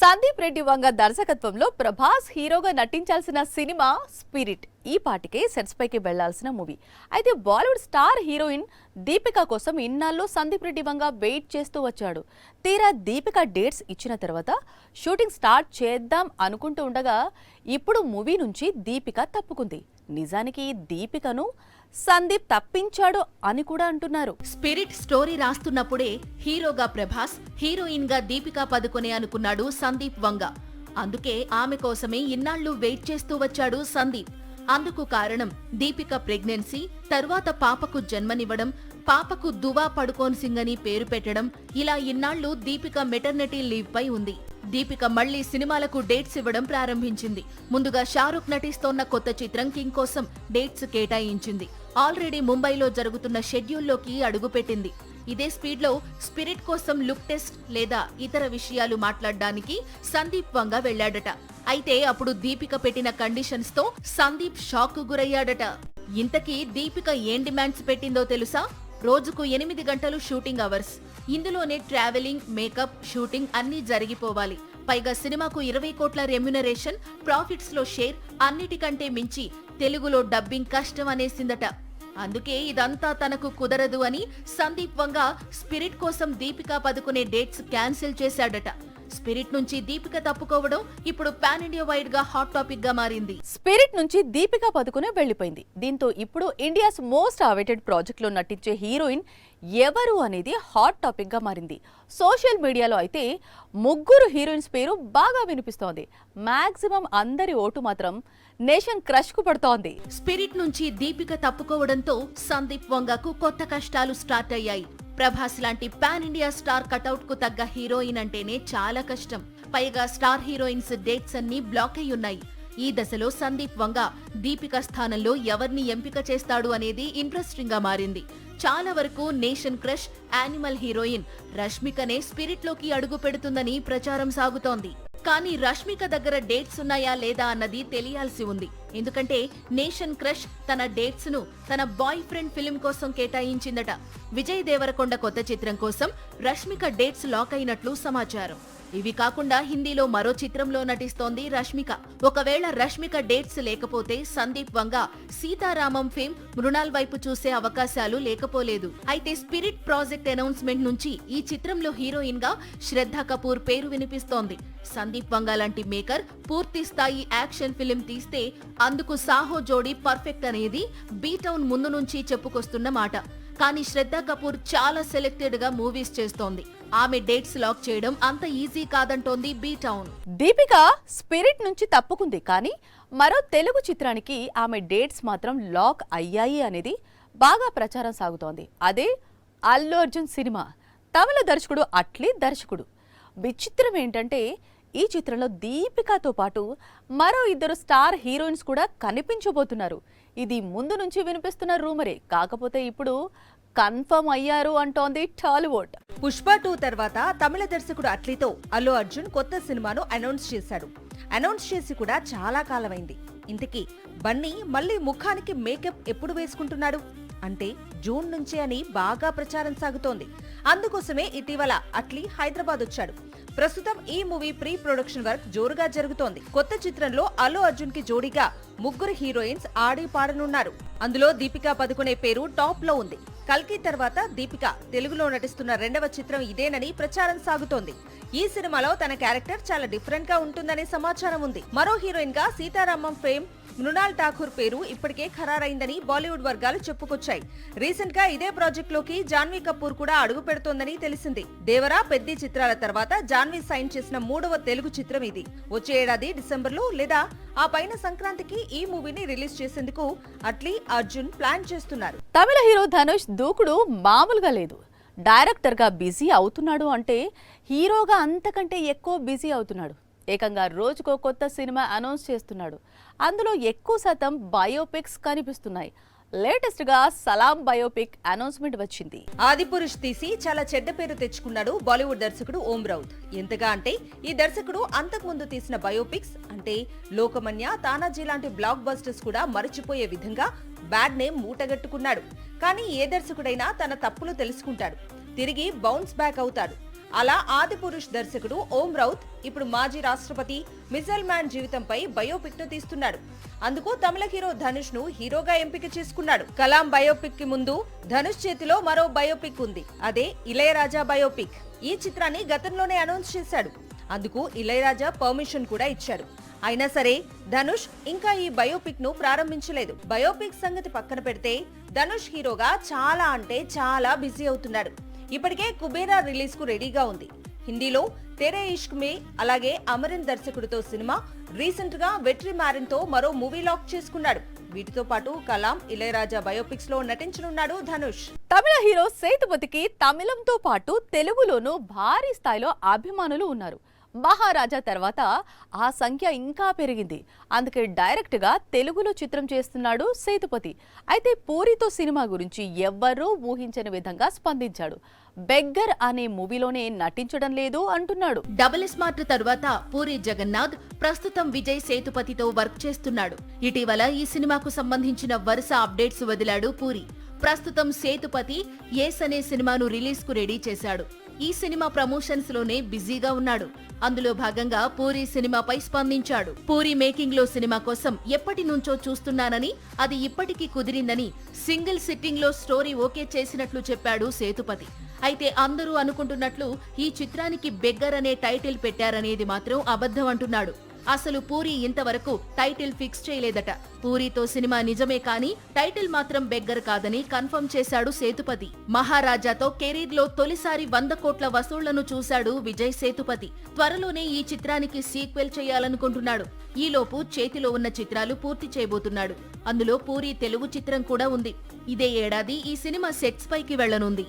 సందీప్ రెడ్డి వంగ దర్శకత్వంలో ప్రభాస్ హీరోగా నటించాల్సిన cinema spirit ఈ పాటికే సెట్స్ పైకి వెళ్లాల్సిన మూవీ. అయితే బాలీవుడ్ స్టార్ హీరోయిన్ దీపిక కోసం ఇన్నాళ్ళు సందీప్ రెడ్డి వంగ వెయిట్ చేస్తూ వచ్చాడు. తీరా దీపిక డేట్స్ ఇచ్చిన తర్వాత షూటింగ్ స్టార్ట్ చేద్దాం అనుకుంటూ ఉండగా ఇప్పుడు మూవీ నుంచి దీపిక తప్పుకుంది. నిజానికి దీపికను సందీప్ తప్పించాడు అని కూడా అంటున్నారు. స్పిరిట్ స్టోరీ రాస్తున్నప్పుడే హీరోగా ప్రభాస్, హీరోయిన్ గా దీపికా పదుకొనే అనుకున్నాడు సందీప్ వంగ. అందుకే ఆమె కోసమే ఇన్నాళ్లు వెయిట్ చేస్తూ వచ్చాడు సందీప్. అందుకు కారణం దీపిక ప్రెగ్నెన్సీ, తరువాత పాపకు జన్మనివ్వడం, పాపకు దువా పడుకోన్ సింగ్ అని పేరు పెట్టడం. ఇలా ఇన్నాళ్లు దీపిక మెటర్నిటీ లీవ్ పై ఉంది. దీపిక మళ్లీ సినిమాలకు డేట్స్ ఇవ్వడం ప్రారంభించింది. ముందుగా షారుఖ్ నటిస్తోన్న కొత్త చిత్రం కింగ్ కోసం డేట్స్ కేటాయించింది. ఆల్రెడీ ముంబైలో జరుగుతున్న షెడ్యూల్లోకి అడుగుపెట్టింది. ఇదే స్పీడ్లో స్పిరిట్ కోసం లుక్ టెస్ట్ లేదా ఇతర విషయాలు మాట్లాడడానికి సందీప్ వంగ వెళ్లాడట. అయితే అప్పుడు దీపిక పెట్టిన కండిషన్స్ తో సందీప్ షాక్ కు గురయ్యాడట. ఇంతకీ దీపిక ఏం డిమాండ్స్ పెట్టిందో తెలుసా? రోజుకు 8 గంటలు షూటింగ్ అవర్స్, ఇందులోనే ట్రావెలింగ్, మేకప్, షూటింగ్ అన్నీ జరిగిపోవాలి. పైగా సినిమాకు 20 కోట్ల రెమ్యునరేషన్, ప్రాఫిట్స్ లో షేర్, అన్నిటికంటే మించి తెలుగులో డబ్బింగ్ కష్టం అనేసిందట. అందుకే ఇదంతా తనకు కుదరదు అని సందీప్ వంగ స్పిరిట్ కోసం దీపికా పదుకునే డేట్స్ క్యాన్సిల్ చేశాడట. స్పిరిట్ నుంచి దీపిక తప్పుకోవడం ఇప్పుడు పాన్ ఇండియా వైడ్ గా హాట్ టాపిక్ గా మారింది. స్పిరిట్ నుంచి దీపికా పదుకునే వెళ్లిపోయింది. దీంతో ఇప్పుడు ఇండియాస్ మోస్ట్ అవైటెడ్ ప్రాజెక్ట్ లో నటించే హీరోయిన్ ఎవరు అనేది హాట్ టాపిక్ గా మారింది. సోషల్ మీడియాలో అయితే ముగ్గురు హీరోయిన్స్ పేరు బాగా వినిపిస్తోంది. మాక్సిమం అందరి ఓటు మాత్రం నేషన్ క్రష్ కు పడుతోంది. స్పిరిట్ నుంచి దీపిక తప్పుకోవడంతో సందీప్ వంగకు కొత్త కష్టాలు స్టార్ట్ అయ్యాయి. ప్రభాస్ లాంటి పాన్ ఇండియా స్టార్ కటౌట్ కు తగ్గ హీరోయిన్ అంటేనే చాలా కష్టం. పైగా స్టార్ హీరోయిన్స్ డేట్స్ అన్ని బ్లాక్ అయి ఉన్నాయి. ఈ దశలో సందీప్ వంగ దీపిక స్థానంలో ఎవరిని ఎంపిక చేస్తాడు అనేది ఇంట్రెస్టింగ్ గా మారింది. చాలా వరకు నేషన్ క్రష్, యానిమల్ హీరోయిన్ రష్మికనే స్పిరిట్ లోకి అడుగు పెడుతుందని ప్రచారం సాగుతోంది. కానీ రష్మిక దగ్గర డేట్స్ ఉన్నాయా లేదా అన్నది తెలియాల్సి ఉంది. ఎందుకంటే నేషన్ క్రష్ తన డేట్స్ ను తన బాయ్ ఫ్రెండ్ ఫిల్మ్ కోసం కేటాయించిందట. విజయ్ దేవరకొండ కొత్త చిత్రం కోసం రష్మిక డేట్స్ లాక్ అయినట్లు సమాచారం. ఇవి కాకుండా హిందీలో మరో చిత్రంలో నటిస్తోంది రష్మిక. ఒకవేళ రష్మిక డేట్స్ లేకపోతే సందీప్ వంగ సీతారామం ఫేమ్ మృణాల్ వైపు చూసే అవకాశాలు లేకపోలేదు. అయితే స్పిరిట్ ప్రాజెక్ట్ అనౌన్స్మెంట్ నుంచి ఈ చిత్రంలో హీరోయిన్ గా శ్రద్ధ కపూర్ పేరు వినిపిస్తోంది. సందీప్ వంగ లాంటి మేకర్ పూర్తి స్థాయి యాక్షన్ ఫిలిం తీస్తే అందుకు సాహో జోడీ పర్ఫెక్ట్ అనేది బీ-టౌన్ ముందు నుంచి చెప్పుకొస్తున్న మాట. కానీ శ్రద్ధ కపూర్ చాలా సెలెక్టెడ్ గా మూవీస్ చేస్తోంది. ఆమె డేట్స్ లాక్ చేయడం అంత ఈజీ కాదంటోంది బీ-టౌన్. దీపిక స్పిరిట్ నుంచి తప్పుకుంది, కానీ మరో తెలుగు చిత్రానికి ఆమె డేట్స్ మాత్రం లాక్ అయ్యాయి అనేది బాగా ప్రచారం సాగుతోంది. అదే అల్లు అర్జున్ సినిమా. తమిళ దర్శకుడు అట్లీ దర్శకుడు. విచిత్రం ఏంటంటే ఈ చిత్రంలో దీపికతో పాటు మరో 2 స్టార్ హీరోయిన్స్ కూడా కనిపించబోతున్నారు. ఇది ముందు నుంచి వినిపిస్తున్న రూమరే, కాకపోతే ఇప్పుడు కన్ఫర్మ్ అయ్యారు అంటోంది టాలీవుడ్. పుష్ప 2 తర్వాత తమిళ దర్శకుడు అట్లీతో అల్లు అర్జున్ కొత్త సినిమాను అనౌన్స్ చేశాడు. అనౌన్స్ చేసి కూడా చాలా కాలమైంది. ఇంతకీ బన్నీ మళ్లీ ముఖానికి మేకప్ ఎప్పుడు వేసుకుంటున్నాడు అంటే జూన్ నుంచే అని బాగా ప్రచారం సాగుతోంది. అందుకోసమే ఇటీవల అట్లీ హైదరాబాద్ వచ్చాడు. ప్రస్తుతం ఈ మూవీ ప్రీ ప్రొడక్షన్ వర్క్ జోరుగా జరుగుతోంది. కొత్త చిత్రంలో అల్లు అర్జున్ కి జోడీగా 3 హీరోయిన్స్ ఆడి పాడనున్నారు. అందులో దీపికా పదుకునే పేరు టాప్ లో ఉంది. కల్కి తర్వాత దీపిక తెలుగులో నటిస్తున్న 2వ చిత్రం ఇదేనని ప్రచారం సాగుతోంది. ఈ సినిమాలో తన క్యారెక్టర్ చాలా డిఫరెంట్ గా ఉంటుందనే సమాచారం ఉంది. మరో హీరోయిన్ గా సీతారామం ఫేమ్ మృణాల్ ఠాకూర్ పేరు ఇప్పటికే ఖరారైందని బాలీవుడ్ వర్గాలు చెప్పుకొచ్చాయి. రీసెంట్ గా ఇదే ప్రాజెక్ట్ లోకి జాన్వీ కపూర్ కూడా అడుగు పెడుతోందని తెలిసింది. దేవరా, పెద్ది చిత్రాల తర్వాత జాన్వీ సైన్ చేసిన 3వ తెలుగు చిత్రం ఇది. వచ్చే ఏడాది డిసెంబర్లో లేదా ఆ పైన సంక్రాంతికి ఈ మూవీని రిలీజ్ చేసేందుకు అట్లీ అర్జున్ ప్లాన్ చేస్తున్నారు. తమిళ హీరో ధనుష్ దూకుడు మామూలుగా లేదు. డైరెక్టర్ గా బిజీ అవుతున్నాడు అంటే హీరోగా అంతకంటే ఎక్కువ బిజీ అవుతున్నాడు. ఏకంగా రోజుకో కొత్త సినిమా అనౌన్స్ చేస్తున్నాడు. అందులో ఎక్కువ శాతం బయోపిక్స్ కనిపిస్తున్నాయి. లేటెస్ట్ గా సలాం బయోపిక్ అనౌన్స్మెంట్ వచ్చింది. ఆదిపురుష్ తీసి చాలా చెడ్డ పేరు తెచ్చుకున్నాడు బాలీవుడ్ దర్శకుడు ఓం రౌత్. ఎంతగా అంటే ఈ దర్శకుడు అంతకుముందు తీసిన బయోపిక్స్ అంటే లోకమన్య, తానాజీ లాంటి బ్లాక్ బస్టర్స్ కూడా మరిచిపోయే విధంగా బ్యాడ్ నేమ్ మూటగట్టుకున్నాడు. కానీ ఏ దర్శకుడైనా తన తప్పులు తెలుసుకుంటాడు, తిరిగి బౌన్స్ బ్యాక్ అవుతాడు. అలా ఆదిపురుష్ దర్శకుడు ఓం రౌత్ ఇప్పుడు మాజీ రాష్ట్రపతి మిజైల్ మ్యాన్ జీవితంపై బయోపిక్ ను తీస్తున్నాడు. అందుకు తమిళ హీరో ధనుష్ ను హీరోగా ఎంపిక చేసుకున్నాడు. కలాం బయోపిక్ కి ముందు ధనుష్ చేతిలో మరో బయోపిక్ ఉంది. అదే ఇళయరాజా బయోపిక్. ఈ చిత్రాన్ని గతంలోనే అనౌన్స్ చేశాడు. అందుకు ఇళయరాజా పర్మిషన్ కూడా ఇచ్చాడు. అయినా సరే ధనుష్ ఇంకా ఈ బయోపిక్ ను ప్రారంభించలేదు. బయోపిక్ సంగతి పక్కన పెడితే ధనుష్ హీరోగా చాలా అంటే చాలా బిజీ అవుతున్నాడు. ఇప్పటికే కుబేరా రిలీజ్ కు రెడీగా ఉంది. హిందీలో తెరే ఇష్క్ మే, అలాగే అమరిన్ దర్శకుడితో సినిమా, రీసెంట్ గా వెట్రి మారిన్ తో మరో మూవీ లాక్ చేసుకున్నాడు. వీటితో పాటు కలాం, ఇళయరాజా బయోపిక్స్ లో నటించనున్నాడు ధనుష్. తమిళ హీరో సేతుపతికి తమిళంతో పాటు తెలుగులోనూ భారీ స్థాయిలో అభిమానులు ఉన్నారు. మహారాజా తర్వాత ఆ సంఖ్య ఇంకా పెరిగింది. అందుకే డైరెక్ట్ గా తెలుగులో చిత్రం చేస్తున్నాడు సేతుపతి. అయితే పూరితో సినిమా గురించి ఎవ్వరూ ఊహించని విధంగా స్పందించాడు. బెగ్గర్ అనే మూవీలోనే నటించడం లేదు అంటున్నాడు. డబుల్ స్మార్ట్ తరువాత పూరి జగన్నాథ్ ప్రస్తుతం విజయ్ సేతుపతితో వర్క్ చేస్తున్నాడు. ఇటీవల ఈ సినిమాకు సంబంధించిన వరుస అప్డేట్స్ వదిలాడు పూరి. ప్రస్తుతం సేతుపతి ఏస్ అనే సినిమాను రిలీజ్ కు రెడీ చేశాడు. ఈ సినిమా ప్రమోషన్స్ లోనే బిజీగా ఉన్నాడు. అందులో భాగంగా పూరి సినిమాపై స్పందించాడు. పూరి మేకింగ్ లో సినిమా కోసం ఎప్పటి నుంచో చూస్తున్నానని, అది ఇప్పటికీ కుదిరిందని, సింగిల్ సిట్టింగ్ లో స్టోరీ ఓకే చేసినట్లు చెప్పాడు సేతుపతి. అయితే అందరూ అనుకుంటున్నట్లు ఈ చిత్రానికి బెగ్గర్ అనే టైటిల్ పెట్టారనేది మాత్రం అబద్ధం అంటున్నాడు. అసలు పూరి ఇంతవరకు టైటిల్ ఫిక్స్ చేయలేదట. పూరితో సినిమా నిజమే కానీ టైటిల్ మాత్రం బెగ్గర్ కాదని కన్ఫర్మ్ చేశాడు సేతుపతి. మహారాజాతో కెరీర్ లో తొలిసారి 100 కోట్ల వసూళ్లను చూశాడు విజయ్ సేతుపతి. త్వరలోనే ఈ చిత్రానికి సీక్వెల్ చేయాలనుకుంటున్నాడు. ఈలోపు చేతిలో ఉన్న చిత్రాలు పూర్తి చేయబోతున్నాడు. అందులో పూరి తెలుగు చిత్రం కూడా ఉంది. ఇదే ఏడాది ఈ సినిమా సెట్స్ పైకి వెళ్లనుంది.